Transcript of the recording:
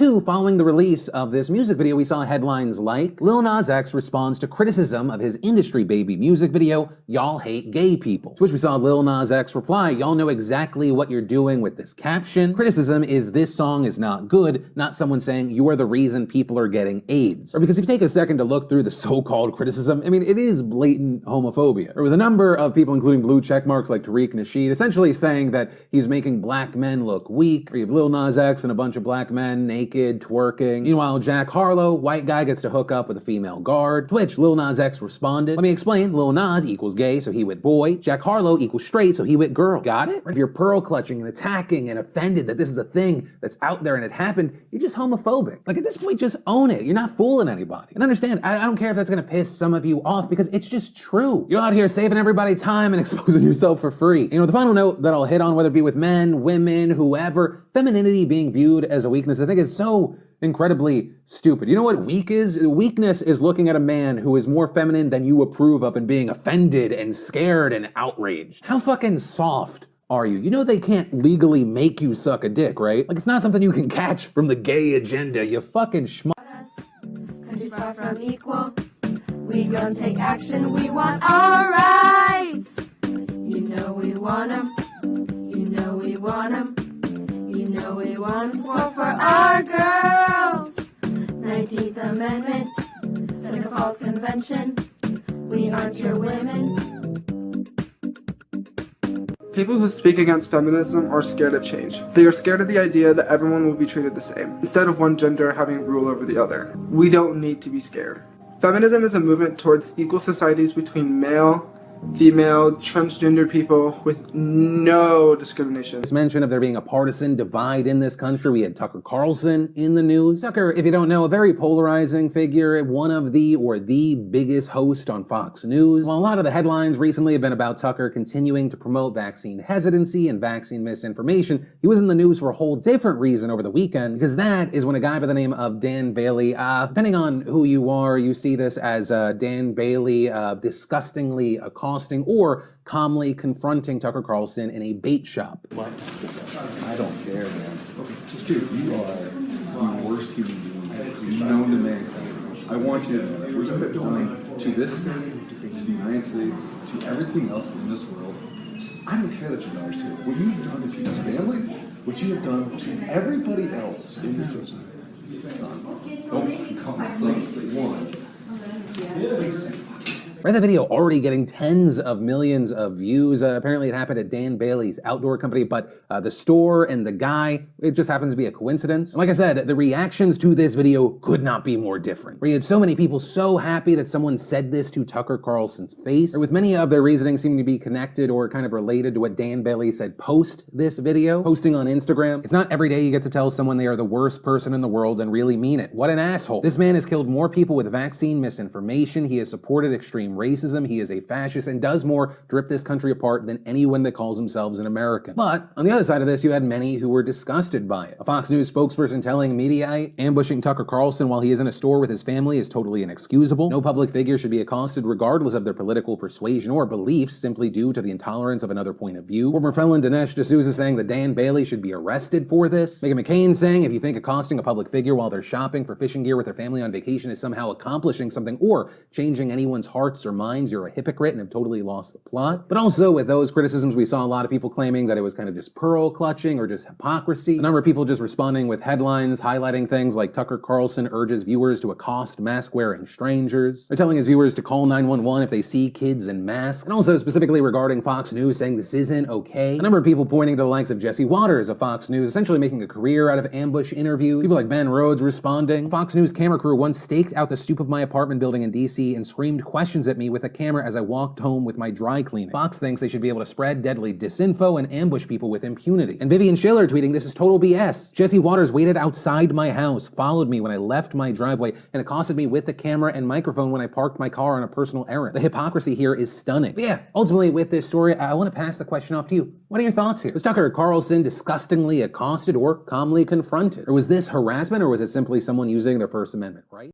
2, following the release of this music video, we saw headlines like, Lil Nas X responds to criticism of his Industry Baby music video, y'all hate gay people. To which we saw Lil Nas X reply, y'all know exactly what you're doing with this caption. Criticism is this song is not good, not someone saying you are the reason people are getting AIDS. Or because if you take a second to look through the so-called criticism, I mean, it is blatant homophobia. Or with a number of people, including blue checkmarks like Tariq Nasheed, essentially saying that he's making black men look weak. Or you have Lil Nas X and a bunch of black men naked, twerking. Meanwhile, Jack Harlow, white guy, gets to hook up with a female guard. To which Lil Nas X responded, let me explain, Lil Nas equals gay, so he went boy. Jack Harlow equals straight, so he went girl. Got it? If you're pearl clutching and attacking and offended that this is a thing that's out there and it happened, you're just homophobic. Like at this point, just own it. You're not fooling anybody. And understand, I don't care if that's gonna piss some of you off because it's just true. You're out here saving everybody time and exposing yourself for free. You know, the final note that I'll hit on, whether it be with men, women, whoever, femininity being viewed as a weakness, I think is so incredibly stupid. You know what weak is? Weakness is looking at a man who is more feminine than you approve of and being offended and scared and outraged. How fucking soft are you? You know they can't legally make you suck a dick, right? Like it's not something you can catch from the gay agenda, you fucking schmuck. Countries far from equal. We gon' take action, we want our rights. You know we want them. You know we want them. You know we want sport for our girls. 19th Amendment, Seneca Falls Convention. We aren't your women. People who speak against feminism are scared of change. They are scared of the idea that everyone will be treated the same, instead of one gender having rule over the other. We don't need to be scared. Feminism is a movement towards equal societies between male, female, transgender people with no discrimination. This mention of there being a partisan divide in this country. We had Tucker Carlson in the news. Tucker, if you don't know, a very polarizing figure, one of the biggest host on Fox News. While a lot of the headlines recently have been about Tucker continuing to promote vaccine hesitancy and vaccine misinformation, he was in the news for a whole different reason over the weekend, because that is when a guy by the name of Dan Bailey, depending on who you are, you see this as Dan Bailey disgustingly accosting or calmly confronting Tucker Carlson in a bait shop. What? I don't care, man. Okay, just dude, you are the worst human being known to mankind. I want you to know that what you have done to this state, to the United States, to everything else in this world, I don't care that you're not here. What you have done to people's families, what you have done to everybody else in this world. Son, don't call me son for one. Please. Right, that video already getting tens of millions of views. Apparently it happened at Dan Bailey's outdoor company, but the store and the guy, it just happens to be a coincidence. And like I said, the reactions to this video could not be more different. We had so many people so happy that someone said this to Tucker Carlson's face, or with many of their reasoning seeming to be connected or kind of related to what Dan Bailey said post this video, posting on Instagram. It's not every day you get to tell someone they are the worst person in the world and really mean it. What an asshole. This man has killed more people with vaccine misinformation. He has supported extreme racism, he is a fascist, and does more to rip this country apart than anyone that calls themselves an American. But on the other side of this, you had many who were disgusted by it. A Fox News spokesperson telling Mediaite ambushing Tucker Carlson while he is in a store with his family is totally inexcusable. No public figure should be accosted regardless of their political persuasion or beliefs simply due to the intolerance of another point of view. Former felon Dinesh D'Souza saying that Dan Bailey should be arrested for this. Meghan McCain saying if you think accosting a public figure while they're shopping for fishing gear with their family on vacation is somehow accomplishing something or changing anyone's hearts or minds, you're a hypocrite and have totally lost the plot. But also with those criticisms, we saw a lot of people claiming that it was kind of just pearl clutching or just hypocrisy. A number of people just responding with headlines highlighting things like Tucker Carlson urges viewers to accost mask-wearing strangers. They're telling his viewers to call 911 if they see kids in masks. And also specifically regarding Fox News saying this isn't okay. A number of people pointing to the likes of Jesse Waters of Fox News essentially making a career out of ambush interviews. People like Ben Rhodes responding. A Fox News camera crew once staked out the stoop of my apartment building in DC and screamed questions at me with a camera as I walked home with my dry cleaning. Fox thinks they should be able to spread deadly disinfo and ambush people with impunity. And Vivian Schiller tweeting, this is total BS. Jesse Waters waited outside my house, followed me when I left my driveway, and accosted me with the camera and microphone when I parked my car on a personal errand. The hypocrisy here is stunning. But yeah, ultimately with this story, I want to pass the question off to you. What are your thoughts here? Was Tucker Carlson disgustingly accosted or calmly confronted? Or was this harassment, or was it simply someone using their First Amendment right?